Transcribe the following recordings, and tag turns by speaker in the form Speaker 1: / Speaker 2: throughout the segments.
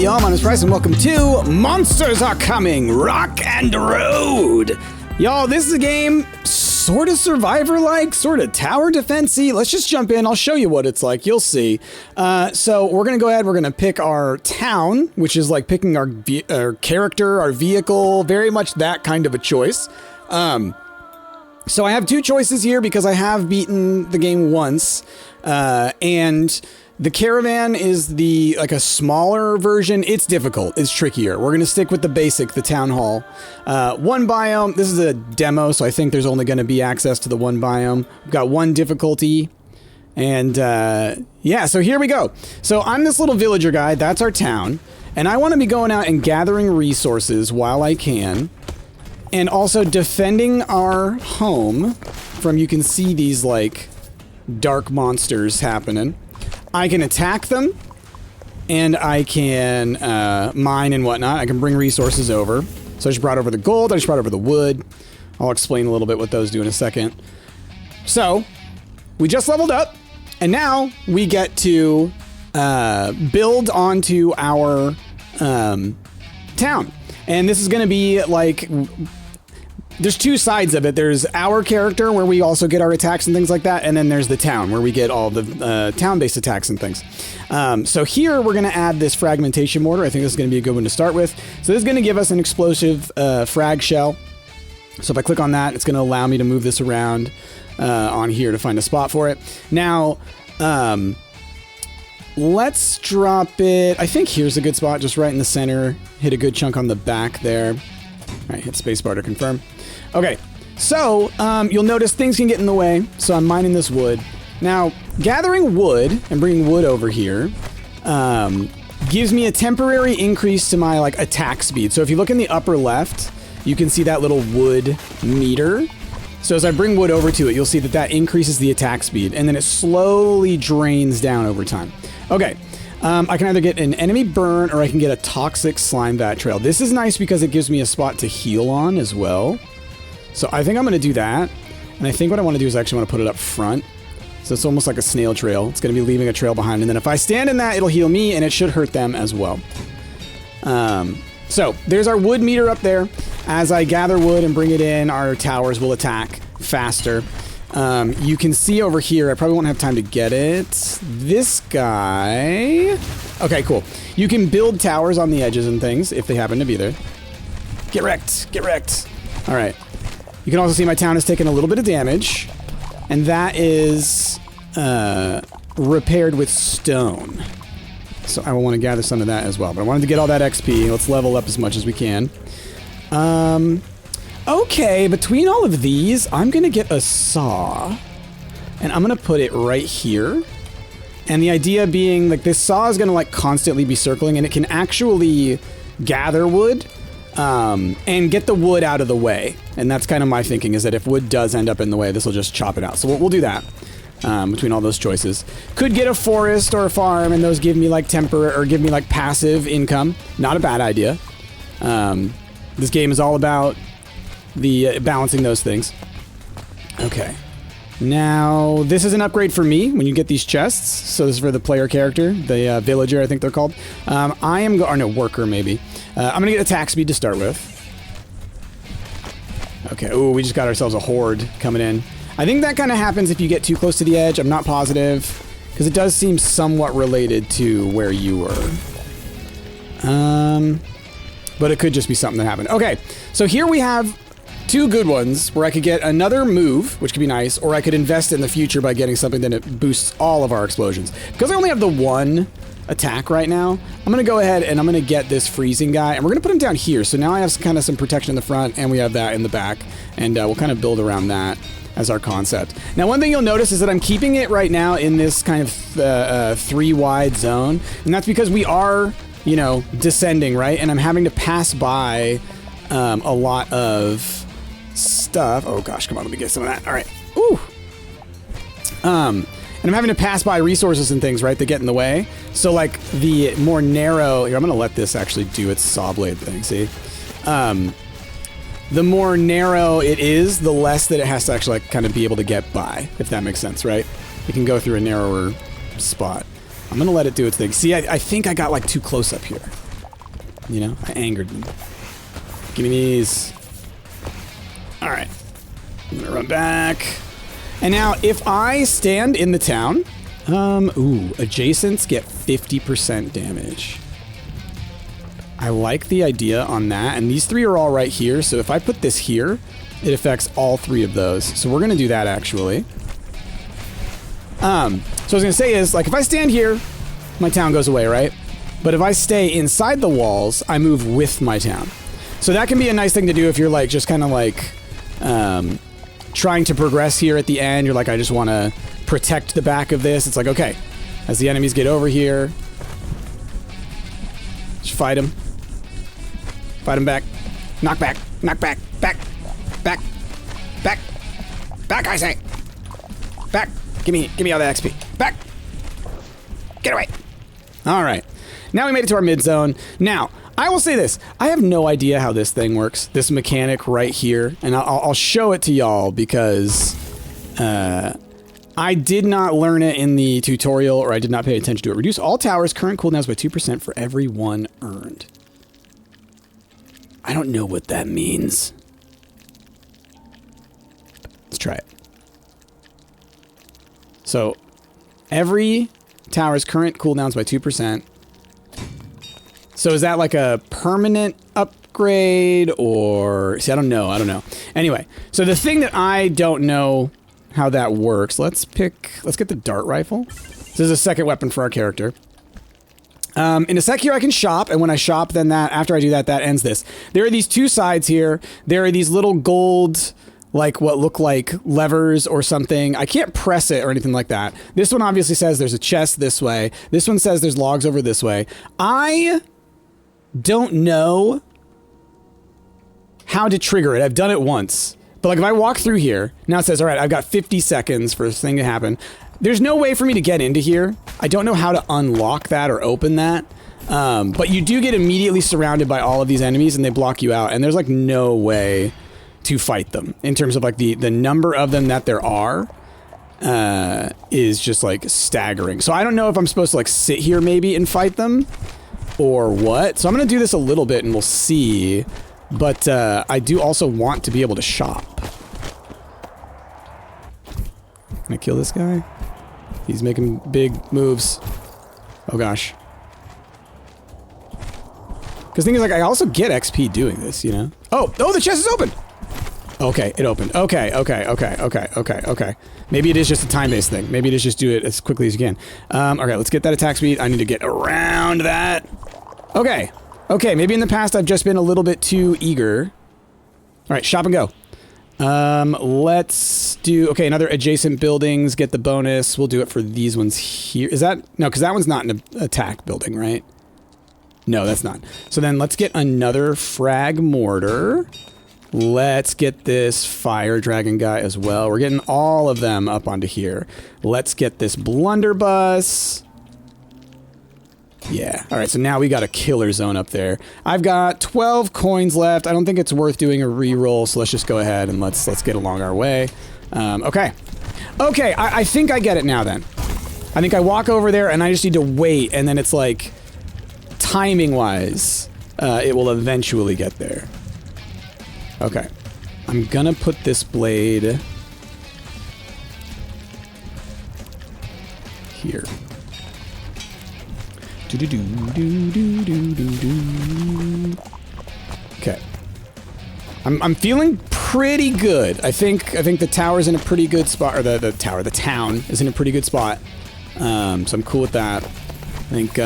Speaker 1: y'all? My name is Bryce and welcome to Monsters Are Coming, Rock and Road. Y'all, this is a game sort of survivor-like, sort of tower defense-y. Let's just jump in. I'll show you what it's like. You'll see. So we're going to go ahead. We're going to pick our town, which is like picking our character, our vehicle, very much that kind of a choice. So I have two choices here because I have beaten the game once, and the Caravan is like a smaller version. It's difficult. It's trickier. We're going to stick with the basic, the town hall. One biome. This is a demo, so I think there's only going to be access to the one biome. We've got one difficulty. And yeah, so here we go. So I'm this little villager guy. That's our town. And I want to be going out and gathering resources while I can. And also defending our home from, you can see these like dark monsters happening. I can attack them, and I can mine and whatnot. I can bring resources over. So I just brought over the gold, I just brought over the wood. I'll explain a little bit what those do in a second. So, we just leveled up, and now we get to build onto our town. And this is going to be like... There's two sides of it. There's our character, where we also get our attacks and things like that, and then there's the town, where we get all the town-based attacks and things. So here, we're going to add this fragmentation mortar. I think this is going to be a good one to start with. So this is going to give us an explosive frag shell. So if I click on that, it's going to allow me to move this around on here to find a spot for it. Now, let's drop it... I think here's a good spot, just right in the center. Hit a good chunk on the back there. All right, hit spacebar to confirm. Okay, so you'll notice things can get in the way, so I'm mining this wood. Now, gathering wood and bringing wood over here gives me a temporary increase to my like attack speed. So if you look in the upper left, you can see that little wood meter. So as I bring wood over to it, you'll see that that increases the attack speed, and then it slowly drains down over time. Okay. I can either get an enemy burn or I can get a toxic slime vat trail. This is nice because it gives me a spot to heal on as well. So I think I'm going to do that. And I think what I want to do is actually want to put it up front. So it's almost like a snail trail. It's going to be leaving a trail behind. And then if I stand in that, it'll heal me and it should hurt them as well. So there's our wood meter up there. As I gather wood and bring it in, our towers will attack faster. You can see over here, I probably won't have time to get it. This guy... Okay, cool. You can build towers on the edges and things if they happen to be there. Get wrecked. Get wrecked. All right. You can also see my town has taken a little bit of damage. And that is repaired with stone. So I will want to gather some of that as well. But I wanted to get all that XP. Let's level up as much as we can. Okay, between all of these, I'm going to get a saw, and I'm going to put it right here. And the idea being, like, this saw is going to, like, constantly be circling, and it can actually gather wood and get the wood out of the way. And that's kind of my thinking, is that if wood does end up in the way, this will just chop it out. So we'll do that between all those choices. Could get a forest or a farm, and those give me, like, temporary, or give me, like, passive income. Not a bad idea. This game is all about... the balancing those things. Okay. Now, this is an upgrade for me when you get these chests. So this is for the player character, the villager, I think they're called. I am, or no, worker maybe. I'm gonna get attack speed to start with. Okay, ooh, we just got ourselves a horde coming in. I think that kind of happens if you get too close to the edge. I'm not positive, because it does seem somewhat related to where you were. But it could just be something that happened. Okay, so here we have two good ones where I could get another move, which could be nice, or I could invest in the future by getting something that it boosts all of our explosions. Because I only have the one attack right now, I'm going to go ahead and I'm going to get this freezing guy, and we're going to put him down here. So now I have kind of some protection in the front, and we have that in the back, and we'll kind of build around that as our concept. Now, one thing you'll notice is that I'm keeping it right now in this kind of 3-wide zone, and that's because we are, you know, descending, right? And I'm having to pass by a lot of stuff. Oh gosh, come on, let me get some of that. All right. Ooh. And I'm having to pass by resources and things, right, that get in the way. So like the more narrow, here, I'm gonna let this actually do its saw blade thing, see? The more narrow it is, the less that it has to actually like kind of be able to get by, if that makes sense, right? It can go through a narrower spot. I'm gonna let it do its thing. See, I think I got like too close up here. You know, I angered them. Give me these. All right. I'm gonna run back. And now, if I stand in the town, adjacents get 50% damage. I like the idea on that, and these 3 are all right here, so if I put this here, it affects all 3 of those. So we're gonna do that, actually. So what I was gonna say is, like, if I stand here, my town goes away, right? But if I stay inside the walls, I move with my town. So that can be a nice thing to do if you're, like, just kind of, like, trying to progress here at the end. You're like, I just want to protect the back of this. It's like, okay, as the enemies get over here, just fight them. Fight them back. Knock back. Knock back. Back. Back. Back. Back, I say. Back. Give me all that XP. Back. Get away. All right. Now we made it to our mid zone. Now, I will say this. I have no idea how this thing works. This mechanic right here. And I'll show it to y'all because I did not learn it in the tutorial, or I did not pay attention to it. Reduce all towers' current cooldowns by 2% for every 1 earned. I don't know what that means. Let's try it. So, every tower's current cooldowns by 2%. So is that like a permanent upgrade, or... See, I don't know. Anyway, so the thing that I don't know how that works, let's get the dart rifle. This is a second weapon for our character. In a sec here, I can shop, and when I shop, then after I do that, that ends this. There are these 2 sides here. There are these little gold, like what look like levers or something. I can't press it or anything like that. This one obviously says there's a chest this way. This one says there's logs over this way. I don't know how to trigger it. I've done it once. But like if I walk through here, now it says, all right, I've got 50 seconds for this thing to happen. There's no way for me to get into here. I don't know how to unlock that or open that. But you do get immediately surrounded by all of these enemies and they block you out. And there's like no way to fight them in terms of like the number of them that there are is just like staggering. So I don't know if I'm supposed to like sit here maybe and fight them or what. So I'm going to do this a little bit and we'll see. But I do also want to be able to shop. Can I kill this guy? He's making big moves. Oh gosh. Because the thing is, like, I also get XP doing this, you know? Oh, the chest is open! Okay, it opened. Okay. Maybe it is just a time-based thing. Maybe it is just do it as quickly as you can. Okay, let's get that attack speed. I need to get around that. Okay, maybe in the past I've just been a little bit too eager. Alright, shop and go. Let's do, okay, another adjacent buildings, get the bonus. We'll do it for these ones here. Is that, no, because that one's not an attack building, right? No, that's not. So then let's get another frag mortar. Let's get this fire dragon guy as well. We're getting all of them up onto here. Let's get this blunderbuss. Yeah. All right, so now we got a killer zone up there. I've got 12 coins left. I don't think it's worth doing a re-roll, so let's just go ahead and let's get along our way. Okay. Okay, I think I get it now then. I think I walk over there and I just need to wait, and then it's like, timing-wise, it will eventually get there. Okay. I'm gonna put this blade here. Okay. I'm feeling pretty good. I think the tower's in a pretty good spot, or the town is in a pretty good spot. So I'm cool with that. I think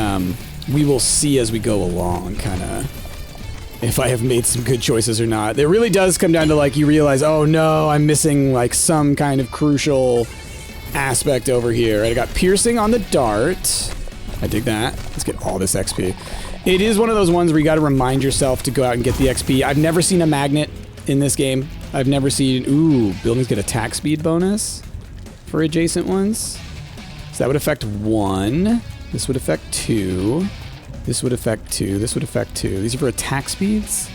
Speaker 1: we will see as we go along, kind of, if I have made some good choices or not. It really does come down to, like, you realize, oh no, I'm missing like some kind of crucial aspect over here. Right, I got piercing on the dart. I dig that. Let's get all this XP. It is one of those ones where you got to remind yourself to go out and get the XP. I've never seen a magnet in this game. I've never seen... Ooh, buildings get attack speed bonus for adjacent ones. So that would affect 1. This would affect 2. This would affect 2. This would affect 2. These are for attack speeds?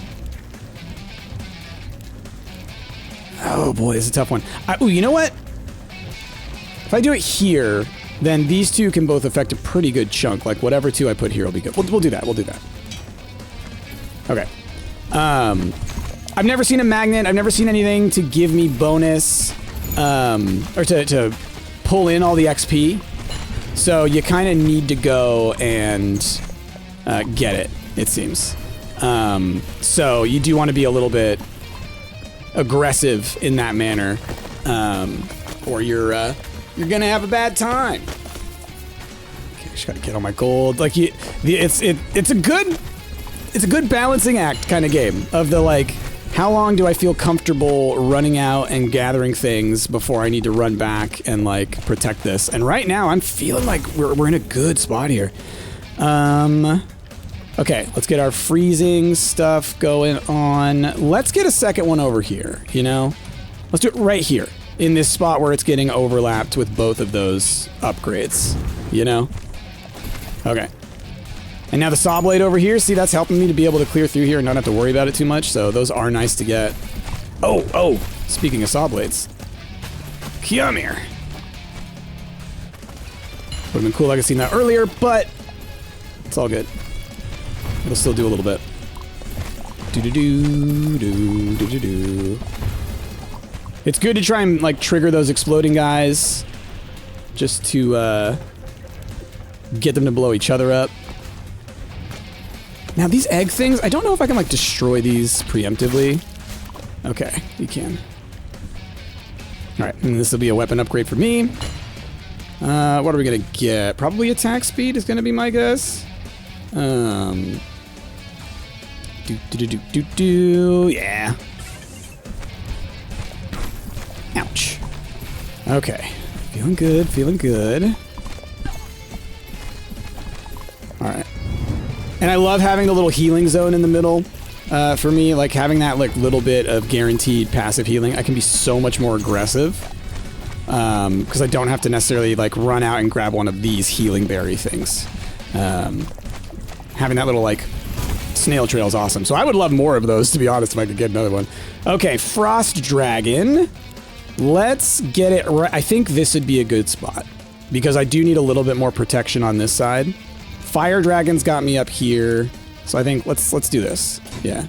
Speaker 1: Oh boy, this is a tough one. Ooh, you know what? If I do it here... then these two can both affect a pretty good chunk. Like, whatever two I put here will be good. We'll do that. We'll do that. Okay. I've never seen a magnet. I've never seen anything to give me bonus, or to pull in all the XP. So you kind of need to go and get it, it seems. So you do want to be a little bit aggressive in that manner, or you're gonna have a bad time. Okay, I just gotta get all my gold. Like it's a good balancing act kind of game of the like, how long do I feel comfortable running out and gathering things before I need to run back and like protect this? And right now I'm feeling like we're in a good spot here. Okay, let's get our freezing stuff going on. Let's get a second one over here, you know? Let's do it right here, in this spot where it's getting overlapped with both of those upgrades, you know? Okay. And now the saw blade over here, see, that's helping me to be able to clear through here and not have to worry about it too much, so those are nice to get. Oh, speaking of saw blades. Come here. Would've been cool if I could have seen that earlier, but it's all good. It'll still do a little bit. Do-do-do-do-do-do-do. It's good to try and, like, trigger those exploding guys just to, get them to blow each other up. Now, these egg things, I don't know if I can, like, destroy these preemptively. Okay, you can. Alright, and this will be a weapon upgrade for me. What are we gonna get? Probably attack speed is gonna be my guess. Yeah. Ouch. Okay. Feeling good, feeling good. Alright. And I love having the little healing zone in the middle. For me, like having that like little bit of guaranteed passive healing, I can be so much more aggressive. Because I don't have to necessarily like run out and grab one of these healing berry things. Having that little like snail trail is awesome. So I would love more of those, to be honest, if I could get another one. Okay, Frost Dragon. Let's get it right. I think this would be a good spot because I do need a little bit more protection on this side. Fire Dragon's got me up here, so I think let's do this. Yeah.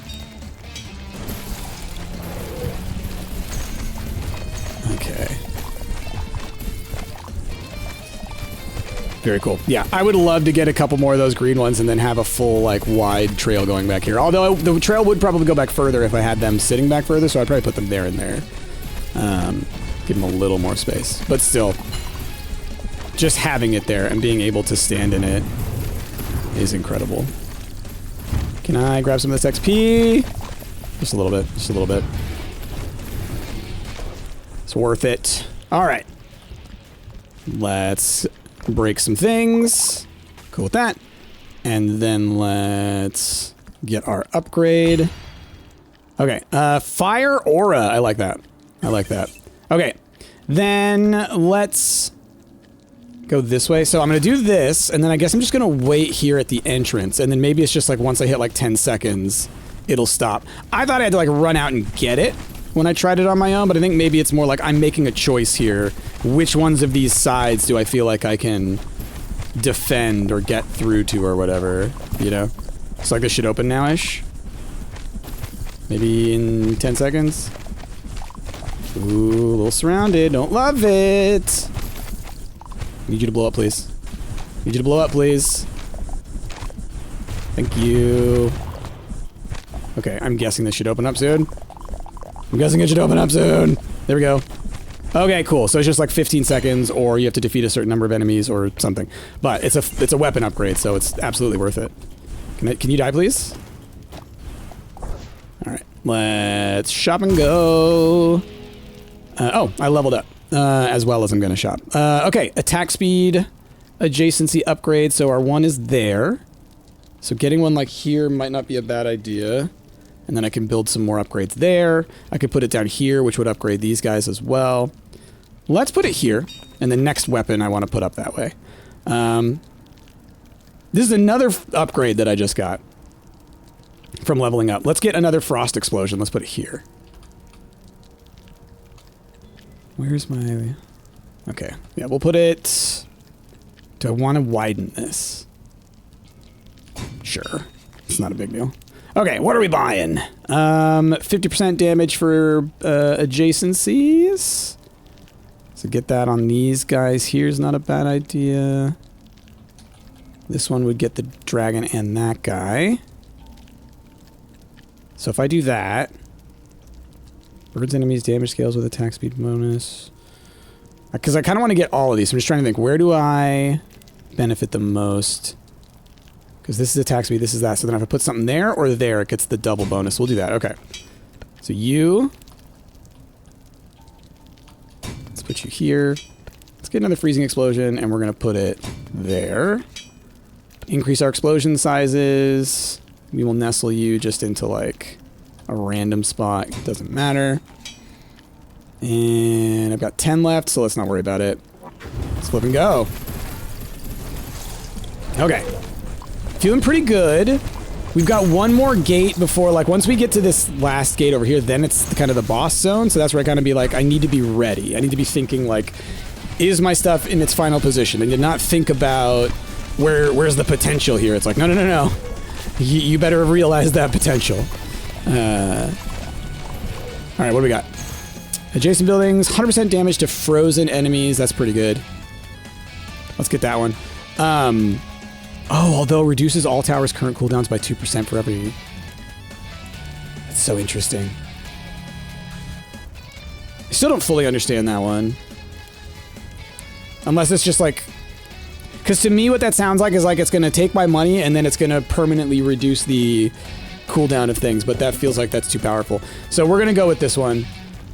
Speaker 1: Okay. Very cool. Yeah, I would love to get a couple more of those green ones and then have a full, like, wide trail going back here. Although the trail would probably go back further if I had them sitting back further, so I'd probably put them there and there. Give them a little more space. But still, just having it there and being able to stand in it is incredible. Can I grab some of this XP? Just a little bit. Just a little bit. It's worth it. All right. Let's break some things. Cool with that. And then let's get our upgrade. Okay. Fire Aura. I like that. I like that. Okay. Then let's go this way. So I'm going to do this, and then I guess I'm just going to wait here at the entrance, and then maybe it's just like once I hit like 10 seconds, it'll stop. I thought I had to like run out and get it when I tried it on my own, but I think maybe it's more like I'm making a choice here. Which ones of these sides do I feel like I can defend or get through to or whatever, you know? It's like this should open now-ish. Maybe in 10 seconds. Ooh, a little surrounded. Don't love it. Need you to blow up, please. Need you to blow up, please. Thank you. Okay, I'm guessing this should open up soon. I'm guessing it should open up soon. There we go. Okay, cool. So it's just like 15 seconds, or you have to defeat a certain number of enemies or something. But it's a weapon upgrade, so it's absolutely worth it. Can you die, please? All right, let's shop and go. Oh, I leveled up as well as I'm gonna shop. Okay, attack speed, adjacency upgrade. So our one is there. So getting one like here might not be a bad idea. And then I can build some more upgrades there. I could put it down here, which would upgrade these guys as well. Let's put it here. And the next weapon I want to put up that way. This is another upgrade that I just got from leveling up. Let's get another Frost Explosion. Let's put it here. Where's my... Okay. Yeah, we'll put it... Do I want to widen this? Sure. It's not a big deal. Okay, what are we buying? 50% damage for adjacencies. So get that on these guys here is not a bad idea. This one would get the dragon and that guy. So if I do that... Birds enemies damage scales with attack speed bonus. Because I kind of want to get all of these. I'm just trying to think, where do I benefit the most? Because this is attack speed, this is that. So then if I put something there or there, it gets the double bonus. We'll do that. Okay. So you... Let's put you here. Let's get another freezing explosion, and we're going to put it there. Increase our explosion sizes. We will nestle you just into, like, a random spot. Doesn't matter. And I've got 10 left, so let's not worry about it. Let's flip and go. Okay. Feeling pretty good. We've got one more gate before, like, once we get to this last gate over here, then it's kind of the boss zone. So that's where I kind of be like, I need to be ready. I need to be thinking, like, is my stuff in its final position? And to not think about where's the potential here. It's like, no, no, no, no. You better have realized that potential. All right, what do we got? Adjacent buildings, 100% damage to frozen enemies. That's pretty good. Let's get that one. Oh, although reduces all towers' current cooldowns by 2% for every... That's so interesting. I still don't fully understand that one. Unless it's just like... Because to me what that sounds like is like it's going to take my money and then it's going to permanently reduce the cooldown of things, but that feels like that's too powerful. So we're going to go with this one.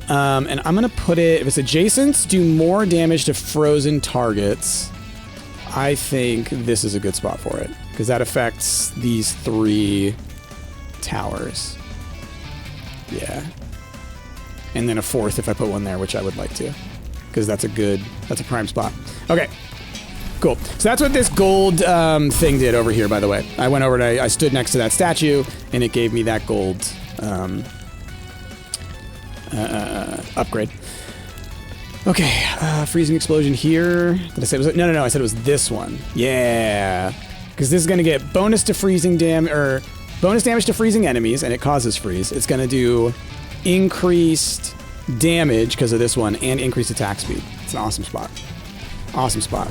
Speaker 1: And I'm going to put it... If it's adjacent, do more damage to frozen targets. I think this is a good spot for it, because that affects these 3 towers. Yeah. And then a 4th if I put one there, which I would like to, because that's a prime spot. Okay, cool. So that's what this gold thing did over here, by the way. I went over and I stood next to that statue, and it gave me that gold upgrade. Okay, freezing explosion here. Did I say it was... No, I said it was this one. Yeah. Because this is going to get bonus to freezing damage, or bonus damage to freezing enemies, and it causes freeze. It's going to do increased damage because of this one, and increased attack speed. It's an awesome spot. Awesome spot.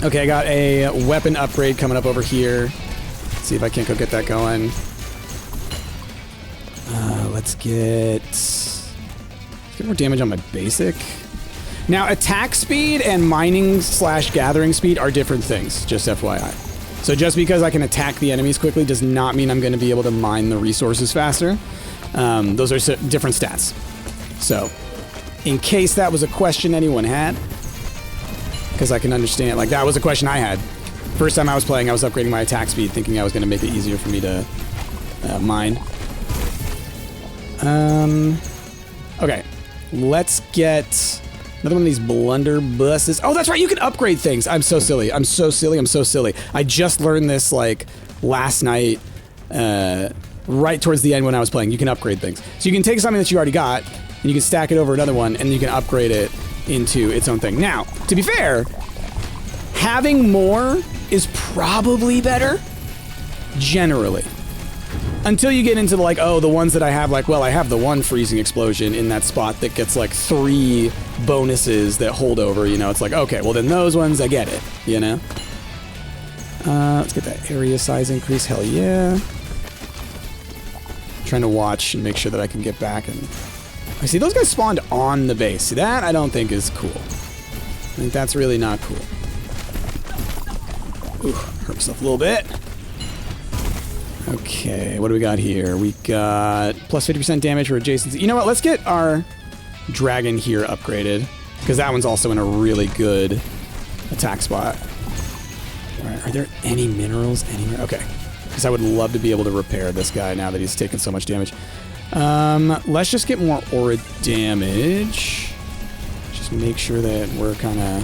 Speaker 1: Okay, I got a weapon upgrade coming up over here. Let's see if I can't go get that going. Let's get more damage on my basic. Now, attack speed and mining / gathering speed are different things, just FYI. So just because I can attack the enemies quickly does not mean I'm going to be able to mine the resources faster. Those are different stats. So, in case that was a question anyone had, because I can understand, like, that was a question I had. First time I was playing, I was upgrading my attack speed, thinking I was going to make it easier for me to mine. Okay. Let's get another one of these blunderbusses. Oh, that's right. You can upgrade things. I'm so silly. I'm so silly. I'm so silly. I just learned this like last night, right towards the end when I was playing. You can upgrade things. So you can take something that you already got and you can stack it over another one and you can upgrade it into its own thing. Now, to be fair, having more is probably better generally. Until you get into the, like, oh, the ones that I have, like, well, I have the one freezing explosion in that spot that gets, like, 3 bonuses that hold over, you know? It's like, okay, well, then those ones, I get it, you know? Let's get that area size increase, hell yeah. Trying to watch and make sure that I can get back and... I see, those guys spawned on the base. See, that I don't think is cool. I think that's really not cool. Ooh, hurt myself a little bit. Okay, what do we got here? We got plus 50% damage for adjacency. You know what? Let's get our dragon here upgraded, because that one's also in a really good attack spot. All right, are there any minerals anywhere? Okay, because I would love to be able to repair this guy now that he's taken so much damage. Let's just get more aura damage. Just make sure that we're kind of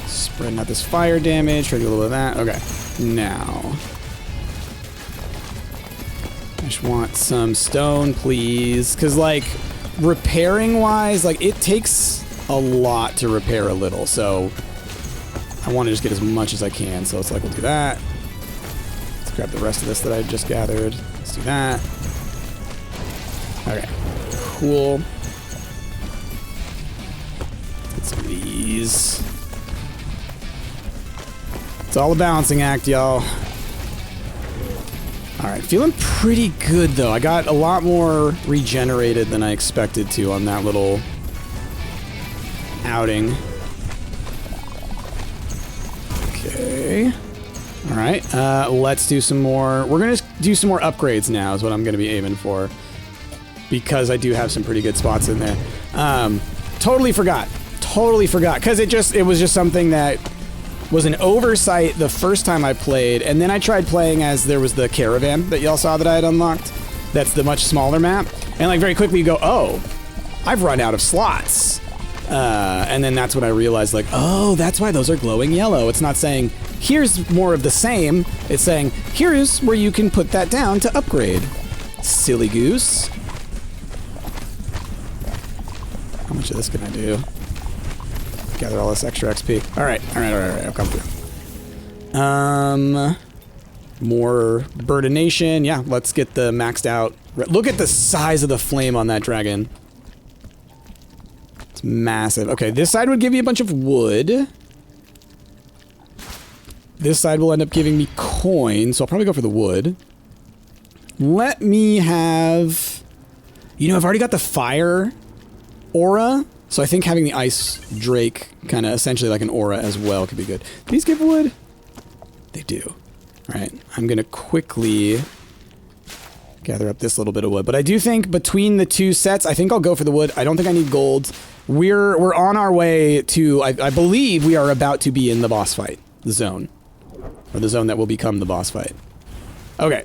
Speaker 1: spreading out this fire damage. Try to do a little bit of that. Okay. Now, I just want some stone, please. Because, like, repairing-wise, like, it takes a lot to repair a little. So, I want to just get as much as I can, so it's like we'll do that. Let's grab the rest of this that I just gathered. Let's do that. Okay, cool. Let's get some of these. It's all a balancing act, y'all. Alright, feeling pretty good, though. I got a lot more regenerated than I expected to on that little outing. Okay. Alright, let's do some more. We're going to do some more upgrades now is what I'm going to be aiming for. Because I do have some pretty good spots in there. Totally forgot. Totally forgot. Because it was just something that was an oversight the first time I played, and then I tried playing as there was the Caravan that y'all saw that I had unlocked. That's the much smaller map. And like very quickly you go, oh, I've run out of slots. And then that's when I realized like, oh, that's why those are glowing yellow. It's not saying, here's more of the same. It's saying, here's where you can put that down to upgrade. Silly goose. How much of this can I do? Gather all this extra XP. Alright, I'll come through. More burdenation. Yeah, let's get the maxed out. Look at the size of the flame on that dragon. It's massive. Okay, this side would give you a bunch of wood. This side will end up giving me coins, so I'll probably go for the wood. Let me have... You know, I've already got the fire aura. So I think having the ice drake kind of essentially like an aura as well could be good. These give wood? They do. All right, I'm going to quickly gather up this little bit of wood. But I do think between the two sets, I think I'll go for the wood. I don't think I need gold. We're on our way to, I believe we are about to be in the boss fight zone. Or the zone that will become the boss fight. Okay.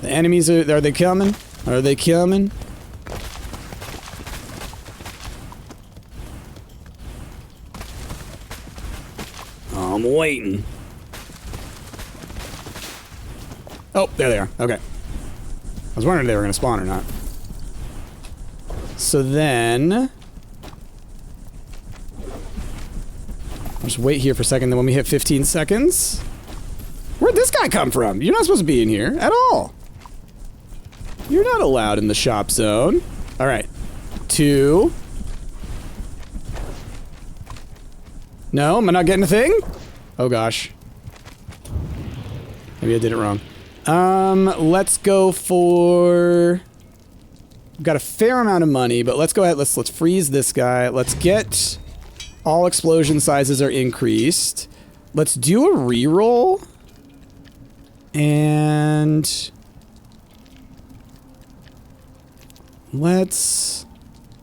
Speaker 1: The enemies, are they coming? Are they coming? I'm waiting. Oh, there they are. Okay. I was wondering if they were going to spawn or not. So then... I'll just wait here for a second, then when we hit 15 seconds... Where'd this guy come from? You're not supposed to be in here at all. You're not allowed in the shop zone. Alright. 2... No, am I not getting a thing? Oh gosh. Maybe I did it wrong. Let's go for... We've got a fair amount of money, but let's go ahead, let's freeze this guy. Let's get... All explosion sizes are increased. Let's do a reroll. And... Let's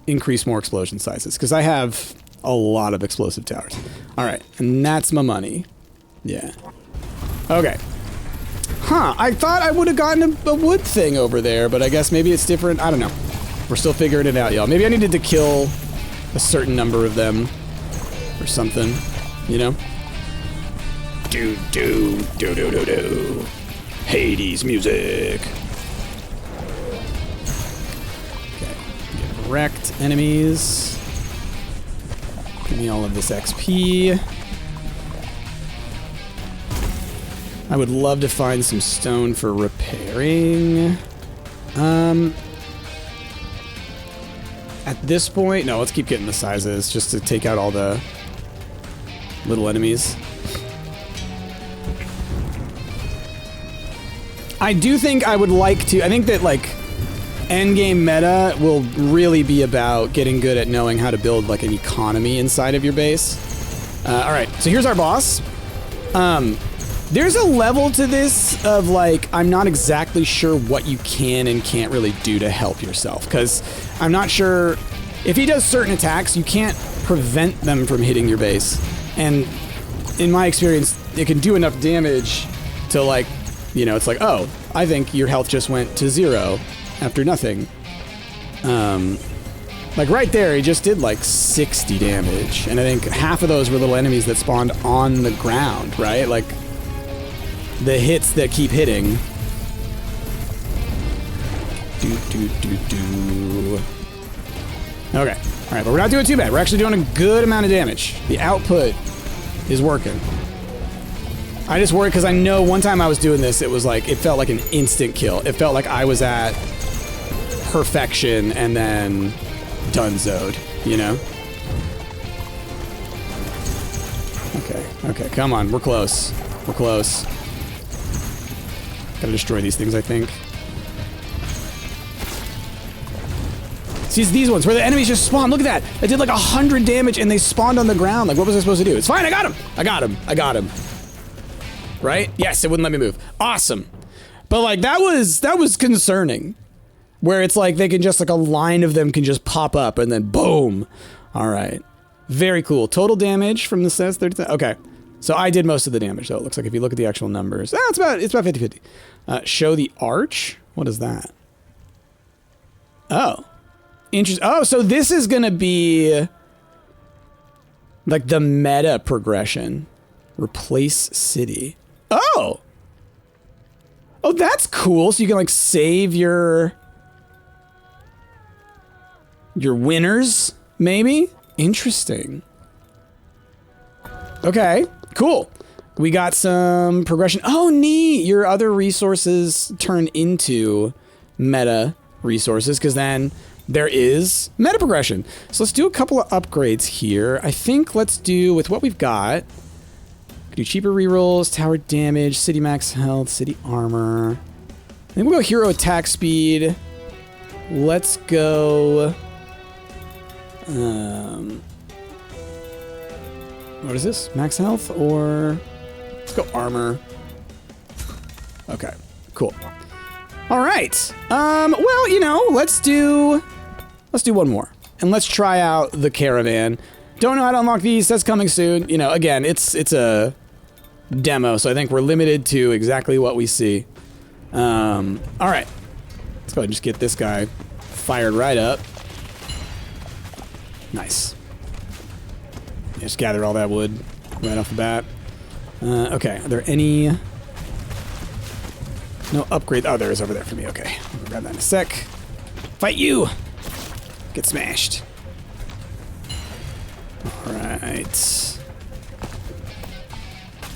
Speaker 1: increase more explosion sizes, because I have a lot of explosive towers. Alright, and that's my money. Yeah. Okay. Huh, I thought I would have gotten a wood thing over there, but I guess maybe it's different. I don't know. We're still figuring it out, y'all. Maybe I needed to kill a certain number of them or something, you know? Do. Hades music. Okay, get wrecked enemies. Give me all of this XP. I would love to find some stone for repairing. At this point, no, let's keep getting the sizes just to take out all the little enemies. I do think I would like to, I think that like endgame meta will really be about getting good at knowing how to build like an economy inside of your base. Alright, so here's our boss. There's a level to this of like, I'm not exactly sure what you can and can't really do to help yourself, because I'm not sure, if he does certain attacks, you can't prevent them from hitting your base. And in my experience, it can do enough damage to like, you know, it's like, oh, I think your health just went to 0 after nothing. Like right there, he just did like 60 damage. And I think half of those were little enemies that spawned on the ground, right? Like the hits that keep hitting. Okay. Alright, but we're not doing too bad. We're actually doing a good amount of damage. The output is working. I just worry because I know one time I was doing this, it was like, it felt like an instant kill. It felt like I was at perfection and then donezoed, you know? Okay, come on, we're close. We're close. Gotta destroy these things, I think. See, it's these ones where the enemies just spawn. Look at that. I did like 100 damage and they spawned on the ground. Like, what was I supposed to do? It's fine, I got him. I got him. Right? Yes, it wouldn't let me move. Awesome. But like, that was concerning. Where it's like, they can just, like a line of them can just pop up and then boom. All right. Very cool. Total damage from the sets, 30. Okay. So I did most of the damage, though. It looks like if you look at the actual numbers. It's about 50-50. Show the arch? What is that? Oh. Interesting. Oh, so this is going to be like the meta progression. Replace city. Oh. Oh, that's cool. So you can like save your winners, maybe? Interesting. Okay, cool. We got some progression. Oh, neat. Your other resources turn into meta resources because then there is meta progression. So let's do a couple of upgrades here. I think let's do with what we've got. Do cheaper rerolls, tower damage, city max health, city armor. I think we'll go hero attack speed. Let's go. What is this? Max health or let's go armor. Okay, cool. All right. Well, you know, let's do one more and let's try out the Caravan. Don't know how to unlock these. That's coming soon. You know, again, it's a demo, so I think we're limited to exactly what we see. All right. Let's go ahead and just get this guy fired right up. Nice. Just gather all that wood right off the bat. Okay, are there any... No upgrade. Oh, there is over there for me. Okay, I'll grab that in a sec. Fight you! Get smashed. Alright.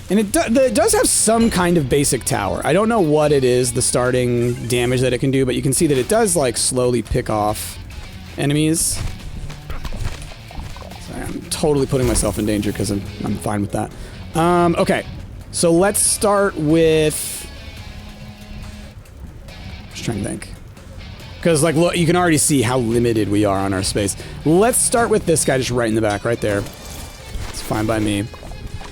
Speaker 1: And it does have some kind of basic tower. I don't know what it is, the starting damage that it can do, but you can see that it does, like, slowly pick off enemies. Sorry, I'm totally putting myself in danger because I'm fine with that. Okay. So let's start with... Just trying to think. Because, like, look, you can already see how limited we are on our space. Let's start with this guy just right in the back, right there. It's fine by me.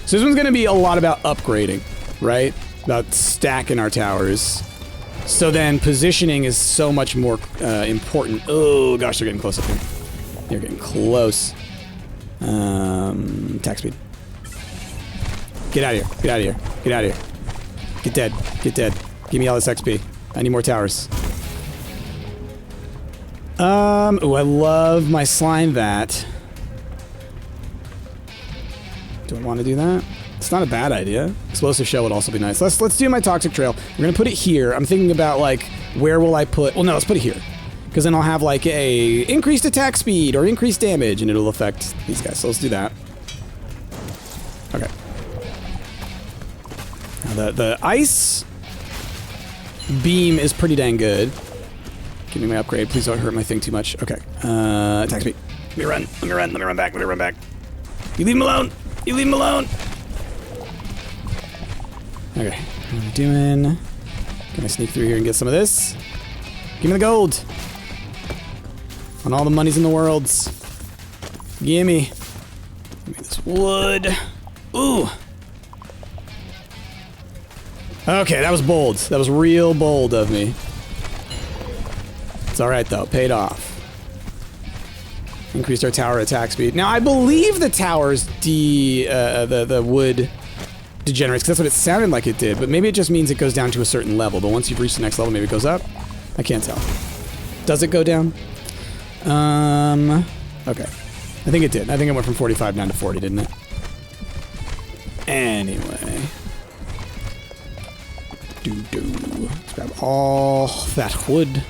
Speaker 1: So this one's going to be a lot about upgrading, right? About stacking our towers. So then positioning is so much more important. Oh, gosh, they're getting close up here. They're getting close. Attack speed. Get out of here. Get out of here. Get out of here. Get dead. Get dead. Give me all this XP. I need more towers. Oh, I love my slime vat. Do I want to do that? It's not a bad idea. Explosive shell would also be nice. Let's do my toxic trail. We're gonna put it here. I'm thinking about like where will I put? Well, no, let's put it here, because then I'll have like a increased attack speed or increased damage, and it'll affect these guys. So let's do that. Okay. Now the ice beam is pretty dang good. Give me my upgrade. Please don't hurt my thing too much. Okay. Attack speed. Let me run. Let me run. Let me run back. Let me run back. You leave him alone. You leave him alone. Okay. What am I doing? Can I sneak through here and get some of this? Give me the gold. On all the monies in the worlds. Gimme. Give me this wood. Ooh. Okay, that was bold. That was real bold of me. It's alright though, paid off. Increased our tower attack speed. Now I believe the towers the wood degenerates, because that's what it sounded like it did, but maybe it just means it goes down to a certain level, but once you've reached the next level, maybe it goes up? I can't tell. Does it go down? Okay. I think it did. I think it went from 45 down to 40, didn't it? Anyway. Let's grab all that wood.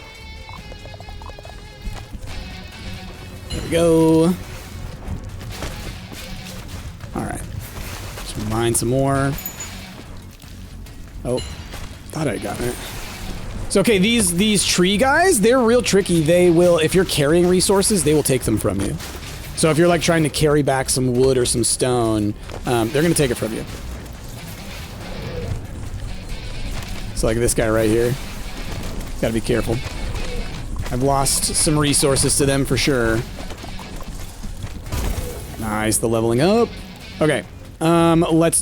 Speaker 1: There we go. Alright. behind some more. Oh, thought I got it. So, okay, these tree guys, they're real tricky. They will, if you're carrying resources, they will take them from you. So if you're like trying to carry back some wood or some stone, they're going to take it from you. So like this guy right here. Got to be careful. I've lost some resources to them for sure. Nice, the leveling up. Okay, let's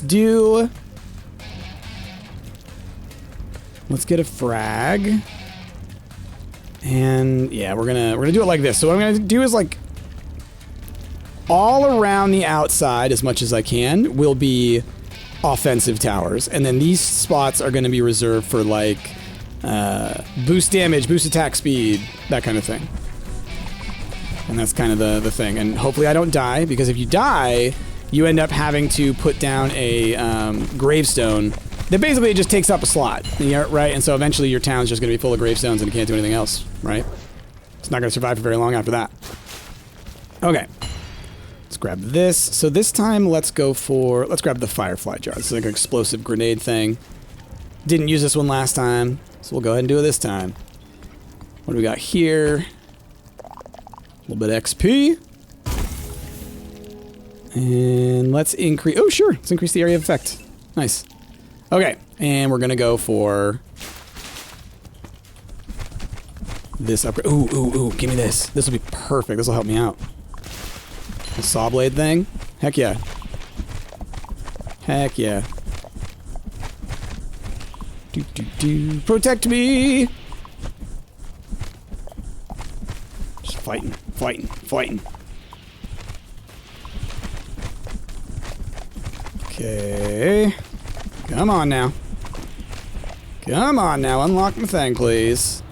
Speaker 1: get a frag. And yeah, we're gonna do it like this. So what I'm gonna do is like all around the outside as much as I can will be offensive towers, and then these spots are gonna be reserved for like boost damage, boost attack speed, that kind of thing. And that's kind of the thing. And hopefully I don't die, because if you die, you end up having to put down a gravestone that basically just takes up a slot, right? And so eventually your town's just going to be full of gravestones and you can't do anything else, right? It's not going to survive for very long after that. Okay. Let's grab this. So this time, let's grab the firefly jar. It's like an explosive grenade thing. Didn't use this one last time, so we'll go ahead and do it this time. What do we got here? A little bit of XP. And let's increase... Oh, sure. Let's increase the area of effect. Nice. Okay. And we're going to go for this upgrade. Ooh. Give me this. This will be perfect. This will help me out. The saw blade thing. Heck yeah. Heck yeah. Protect me! Just fighting. Okay. Come on now. Unlock my thing, please.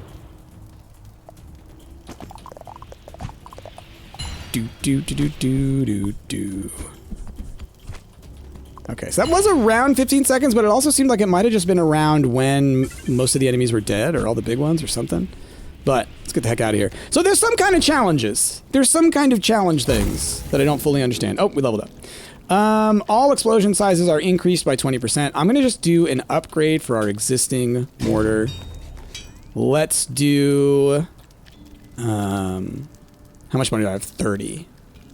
Speaker 1: Okay, so that was around 15 seconds, but it also seemed like it might have just been around when most of the enemies were dead, or all the big ones, or something. But let's get the heck out of here. So there's some kind of challenges. There's some kind of challenge things that I don't fully understand. Oh, we leveled up. All explosion sizes are increased by 20%. I'm going to just do an upgrade for our existing mortar. Let's do... how much money do I have? 30.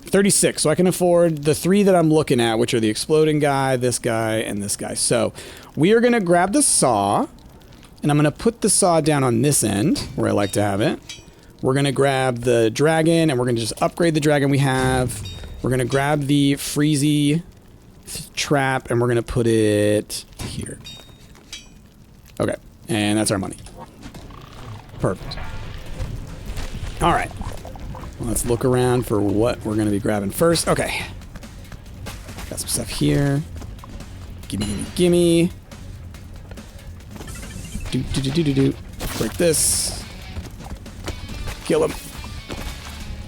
Speaker 1: 36, so I can afford the 3 that I'm looking at, which are the exploding guy, this guy, and this guy. So we are going to grab the saw, and I'm going to put the saw down on this end, where I like to have it. We're going to grab the dragon, and we're going to just upgrade the dragon we have. We're going to grab the freezy trap, and we're going to put it here. Okay, and that's our money. Perfect. All right. Let's look around for what we're going to be grabbing first. Okay. Got some stuff here. Gimme. Do. Break this. Kill him.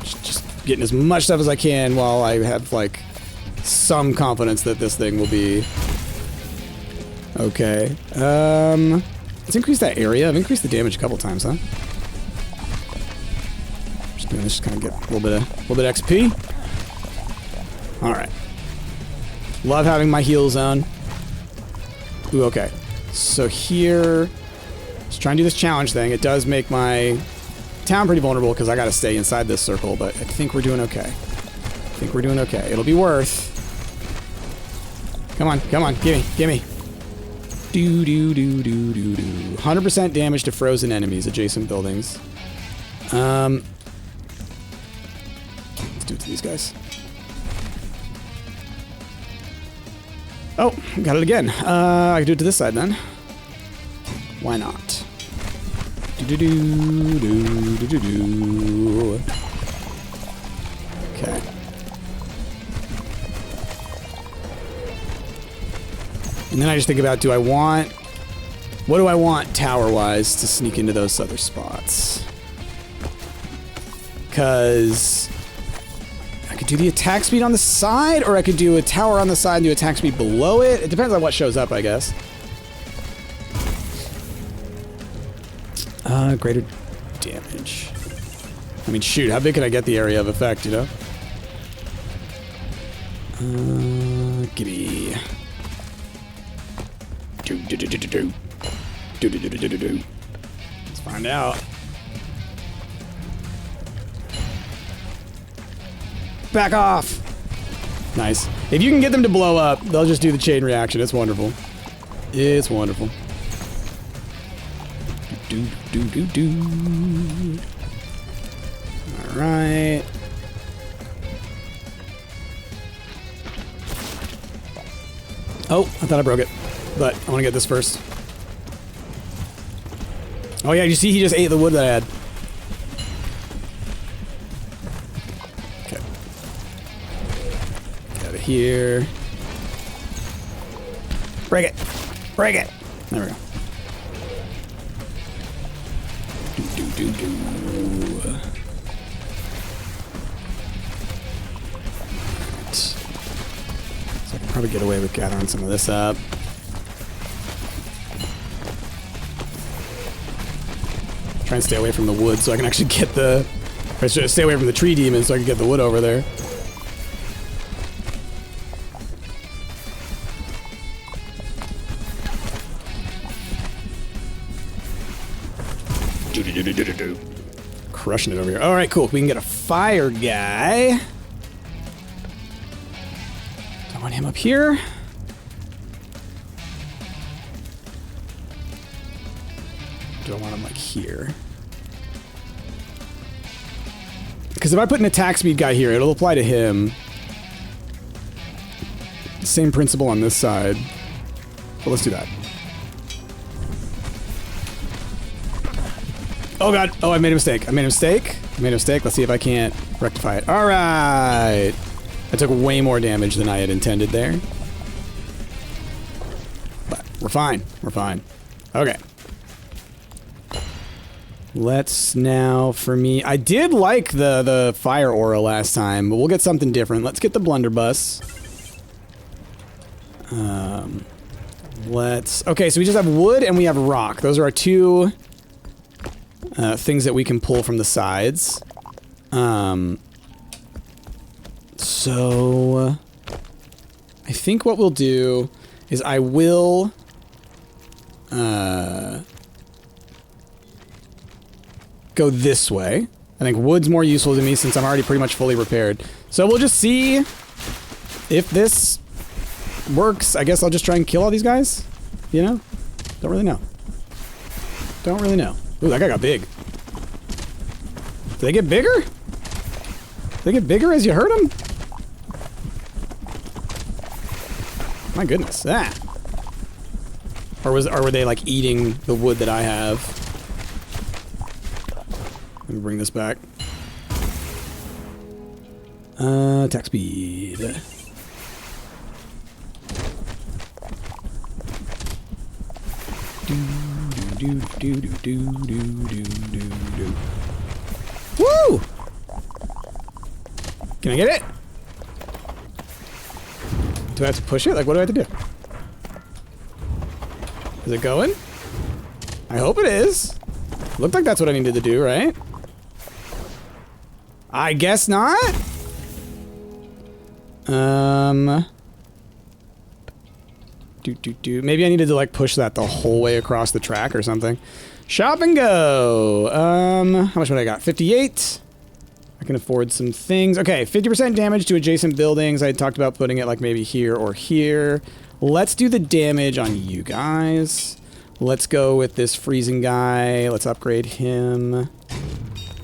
Speaker 1: Just getting as much stuff as I can while I have, like, some confidence that this thing will be okay. Let's increase that area. I've increased the damage a couple times, huh? Doing this, just kind of get a little bit XP. All right. Love having my heal zone. Ooh, okay. So here, just trying to do this challenge thing. It does make my town pretty vulnerable because I got to stay inside this circle, but I think we're doing okay. It'll be worth. Come on, gimme. Do. 100% damage to frozen enemies, adjacent buildings. Let's do it to these guys. Oh, got it again. I can do it to this side then. Why not? Do. Okay. And then I just think about, what do I want tower-wise to sneak into those other spots? Because I could do the attack speed on the side, or I could do a tower on the side and do attack speed below it. It depends on what shows up, I guess. Greater damage. I mean, shoot, how big can I get the area of effect, you know? Gimme. Let's find out. Back off. Nice. If you can get them to blow up, they'll just do the chain reaction. It's wonderful. It's wonderful. All right. Oh, I thought I broke it, but I want to get this first. Oh yeah, you see he just ate the wood that I had. Okay. Get out of here. Break it. Break it. There we go. Right. So I can probably get away with gathering some of this up. Try and stay away from the wood so I can actually get the... Or stay away from the tree demons so I can get the wood over there. Crushing it over here. All right, cool. We can get a fire guy. Do I want him up here? Do I want him like here? Because if I put an attack speed guy here, it'll apply to him. Same principle on this side. But let's do that. Oh god. Oh, I made a mistake. I made a mistake. I made a mistake. Let's see if I can't rectify it. All right. I took way more damage than I had intended there. But we're fine. We're fine. Okay. Let's now, for me, I did like the fire aura last time, but we'll get something different. Let's get the blunderbuss. Okay, so we just have wood and we have rock. Those are our two things that we can pull from the sides. So I think what we'll do is I will go this way. I think wood's more useful to me since I'm already pretty much fully repaired. So we'll just see if this works. I guess I'll just try and kill all these guys. You know? Don't really know. Don't really know. Ooh, that guy got big. Did they get bigger? Did they get bigger as you hurt them? My goodness. Ah. Or were they like eating the wood that I have? Let me bring this back. Attack speed. Woo! Can I get it? Do I have to push it? Like, what do I have to do? Is it going? I hope it is. Looked like that's what I needed to do, right? I guess not. Maybe I needed to like push that the whole way across the track or something. Shop and go. How much would I got? 58. I can afford some things. Okay, 50% damage to adjacent buildings. I had talked about putting it like maybe here or here. Let's do the damage on you guys. Let's go with this freezing guy. Let's upgrade him.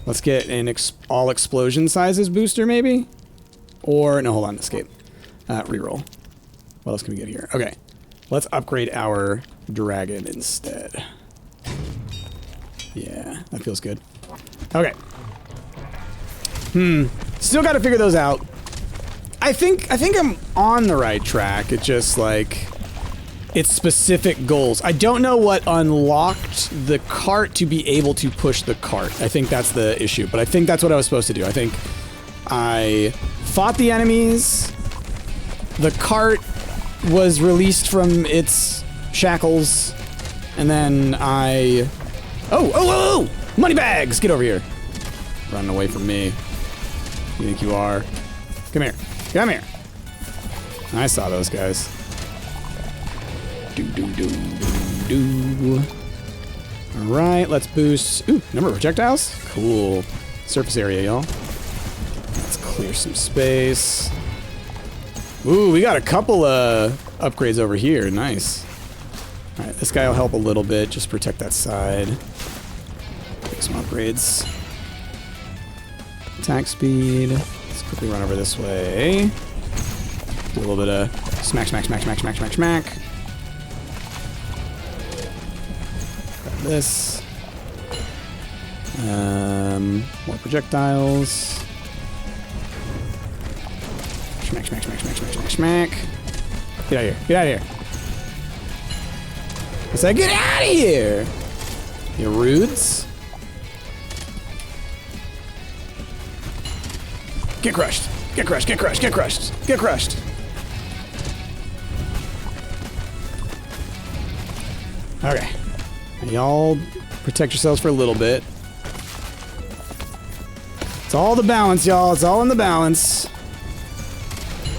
Speaker 1: Let's get an all explosion sizes booster maybe? Or, no, hold on, escape. Reroll. What else can we get here? Okay. Let's upgrade our dragon instead. Yeah, that feels good. Okay. Still gotta figure those out. I think I'm on the right track. It's just like it's specific goals. I don't know what unlocked the cart to be able to push the cart. I think that's the issue, but I think that's what I was supposed to do. I think I fought the enemies. The cart was released from its shackles, and then I... Oh! Money bags! Get over here. Running away from me. You think you are? Come here. Come here. I saw those guys. Alright, let's boost. Ooh, number of projectiles? Cool. Surface area, y'all. Let's clear some space. Ooh, we got a couple upgrades over here. Nice. Alright, this guy will help a little bit. Just protect that side. Take some upgrades. Attack speed. Let's quickly run over this way. Do a little bit of smack, smack, smack, smack, smack, smack, smack. Grab this. More projectiles. Smack, smack, smack, smack, smack, smack, smack. Get out of here. Get out of here. I said, get out of here! You rudes. Get crushed. Get crushed. Get crushed. Get crushed. Get crushed. Okay. Y'all protect yourselves for a little bit. It's all the balance, y'all. It's all in the balance.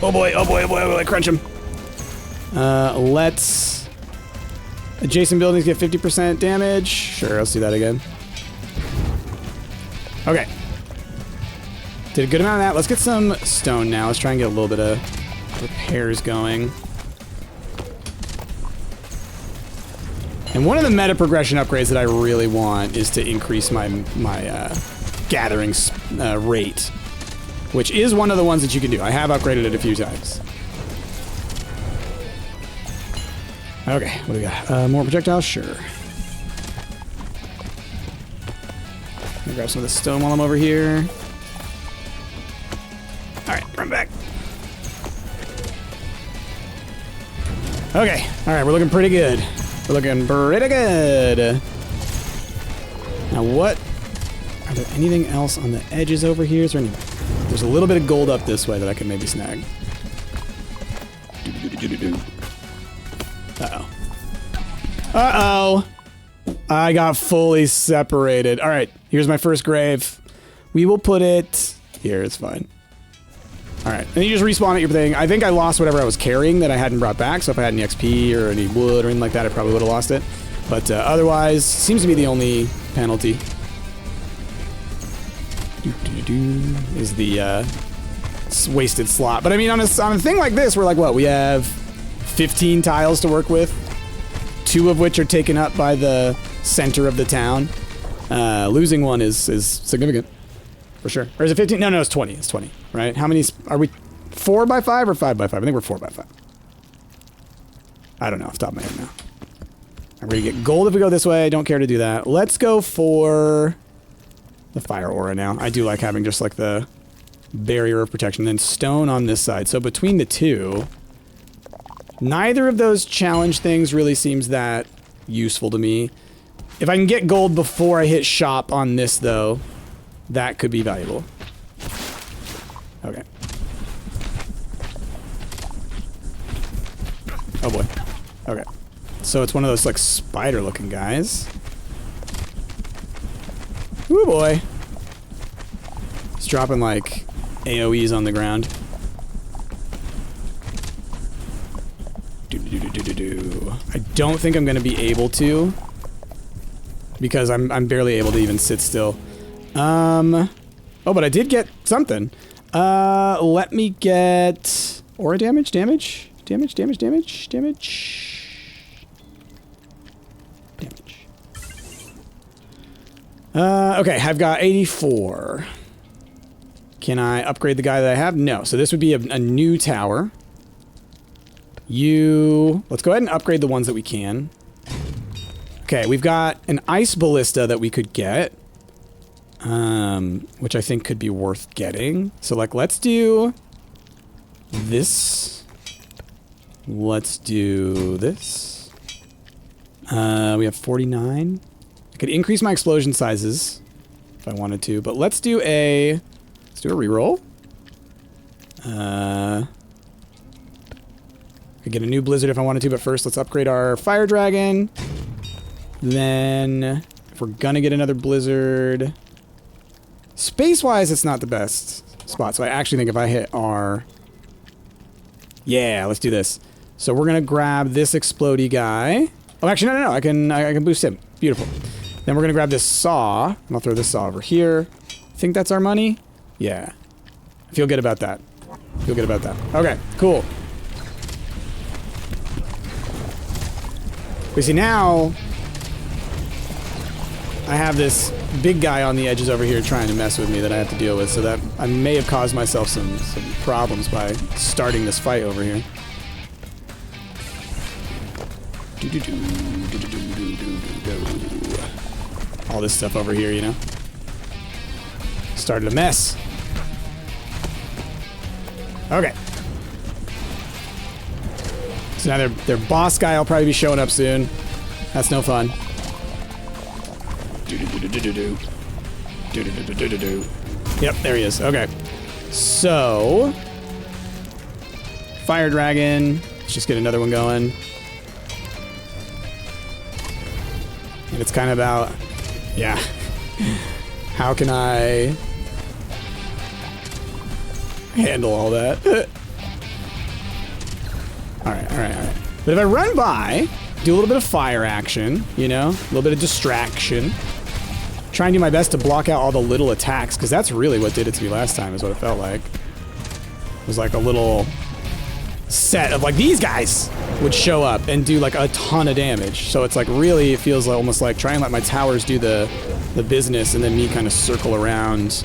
Speaker 1: Oh boy, oh boy, oh boy, oh boy, crunch him. Let's... Adjacent buildings get 50% damage. Sure, let's do that again. Okay. Did a good amount of that. Let's get some stone now. Let's try and get a little bit of repairs going. And one of the meta progression upgrades that I really want is to increase my gathering rate, which is one of the ones that you can do. I have upgraded it a few times. Okay, what do we got? More projectiles? Sure. Let me grab some of the stone while I'm over here. Alright, run back. Okay, alright, we're looking pretty good. We're looking pretty good. Now what? Are there anything else on the edges over here? Is there any? There's a little bit of gold up this way that I can maybe snag. Uh-oh. Uh-oh! I got fully separated. Alright, here's my first grave. We will put it here, it's fine. Alright, and you just respawn at your thing. I think I lost whatever I was carrying that I hadn't brought back, so if I had any XP or any wood or anything like that, I probably would have lost it. But otherwise, seems to be the only penalty. Is the wasted slot. But I mean, on a thing like this, we're like, what? We have 15 tiles to work with, 2 of which are taken up by the center of the town. Losing one is significant. For sure. Or is it 15? No, it's 20. It's 20, right? How many are we? 4 by 5 or 5 by 5? I think we're 4 by 5. I don't know off the top of my head now. I'm going to get gold if we go this way. I don't care to do that. Let's go for the fire aura now. I do like having just like the barrier of protection. Then stone on this side. So between the two, neither of those challenge things really seems that useful to me. If I can get gold before I hit shop on this, though, that could be valuable. Okay. Oh boy. Okay. So it's one of those like spider looking guys. Ooh boy. It's dropping like AoEs on the ground. I don't think I'm gonna be able to, because I'm barely able to even sit still. Oh, but I did get something. Let me get aura damage. Okay, I've got 84. Can I upgrade the guy that I have? No. So this would be a new tower. Let's go ahead and upgrade the ones that we can. Okay, we've got an ice ballista that we could get. Which I think could be worth getting. So, like, let's do this. Let's do this. We have 49. I could increase my explosion sizes if I wanted to, but let's do a reroll. I could get a new blizzard if I wanted to, but first let's upgrade our fire dragon. Then, if we're gonna get another blizzard, space-wise, it's not the best spot. So I actually think if I hit R, yeah, let's do this. So we're gonna grab this explodey guy. Oh, actually, no. I can boost him. Beautiful. Then we're gonna grab this saw, and I'll throw this saw over here. Think that's our money? Yeah. I feel good about that. Feel good about that. Okay, cool. We see now I have this big guy on the edges over here trying to mess with me that I have to deal with, so that I may have caused myself some problems by starting this fight over here. All this stuff over here, you know? Started a mess. Okay. So now their boss guy will probably be showing up soon. That's no fun. Yep, there he is. Okay. So fire dragon. Let's just get another one going. And it's kind of about, yeah. How can I handle all that? Alright. But if I run by, do a little bit of fire action, you know? A little bit of distraction. Try and do my best to block out all the little attacks, because that's really what did it to me last time, is what it felt like. It was like a little set of, like, these guys would show up and do, like, a ton of damage. So it's like, really, it feels like, almost like try and let my towers do the business, and then me kind of circle around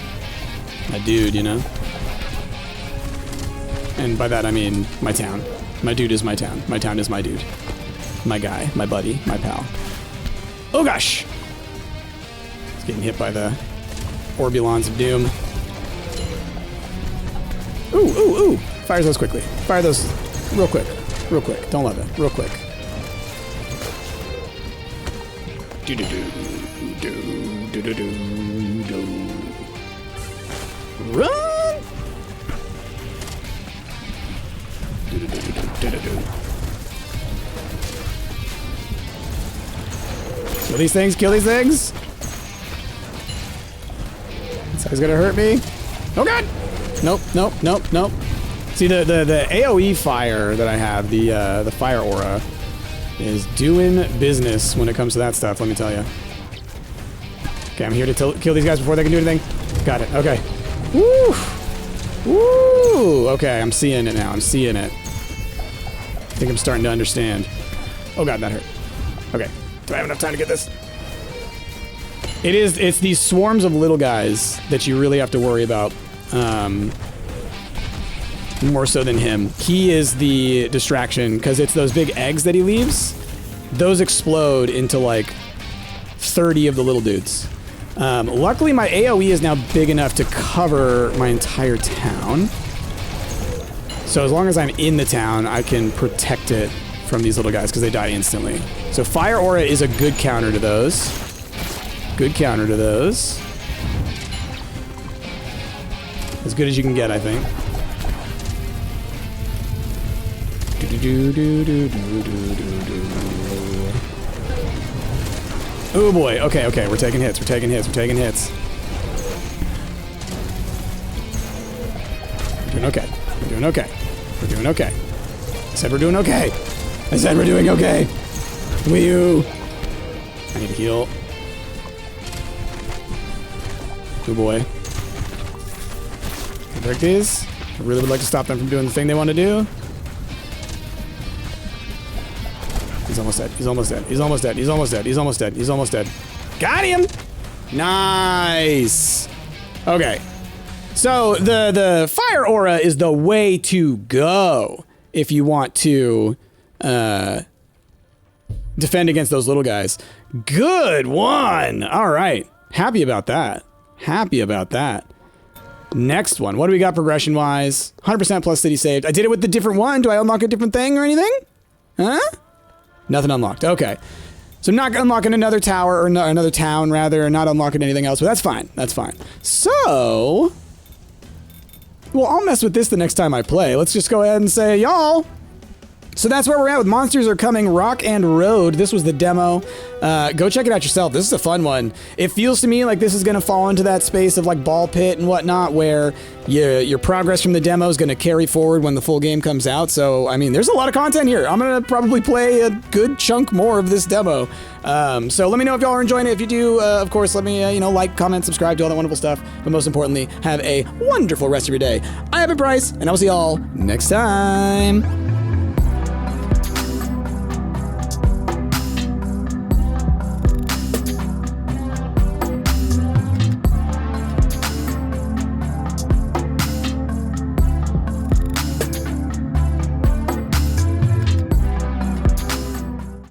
Speaker 1: my dude, you know? And by that I mean my town. My dude is my town. My town is my dude. My guy, my buddy, my pal. Oh gosh! He's getting hit by the Orbulons of Doom. Ooh! Fire those quickly. Fire those real quick. Real quick. Don't love it. Real quick. Run! Kill these things, kill these things! This guy's gonna hurt me. Oh god! Nope. See, the AoE fire that I have, the fire aura, is doing business when it comes to that stuff, let me tell you. Okay, I'm here to kill these guys before they can do anything. Got it, okay. Woo! Okay, I'm seeing it now, I'm seeing it. I think I'm starting to understand. Oh god, that hurt. Okay, do I have enough time to get this? It's these swarms of little guys that you really have to worry about. More so than him. He is the distraction, because it's those big eggs that he leaves. Those explode into like 30 of the little dudes. Luckily my AoE is now big enough to cover my entire town. So as long as I'm in the town, I can protect it from these little guys, because they die instantly. So fire aura is a good counter to those. Good counter to those. As good as you can get, I think. Oh boy, okay, we're taking hits. We're doing okay. I said we're doing okay. Wee-oo. I need to heal. Oh boy. Can I break these? I really would like to stop them from doing the thing they want to do. He's almost dead. Got him! Nice! Okay. So, the fire aura is the way to go if you want to defend against those little guys. Good one! Alright. Happy about that. Next one. What do we got progression-wise? 100% plus city saved. I did it with the different one. Do I unlock a different thing or anything? Huh? Nothing unlocked. Okay. So I'm not unlocking another tower, or another town, rather, not unlocking anything else, but that's fine. So, well, I'll mess with this the next time I play. Let's just go ahead and say, y'all, So that's where we're at with Monsters Are Coming, Rock and Road. This was the demo. Go check it out yourself. This is a fun one. It feels to me like this is going to fall into that space of like Ball Pit and whatnot, where your progress from the demo is going to carry forward when the full game comes out. So, I mean, there's a lot of content here. I'm going to probably play a good chunk more of this demo. So let me know if y'all are enjoying it. If you do, of course, let me, like, comment, subscribe, do all that wonderful stuff. But most importantly, have a wonderful rest of your day. I have been Bryce, and I will see y'all next time.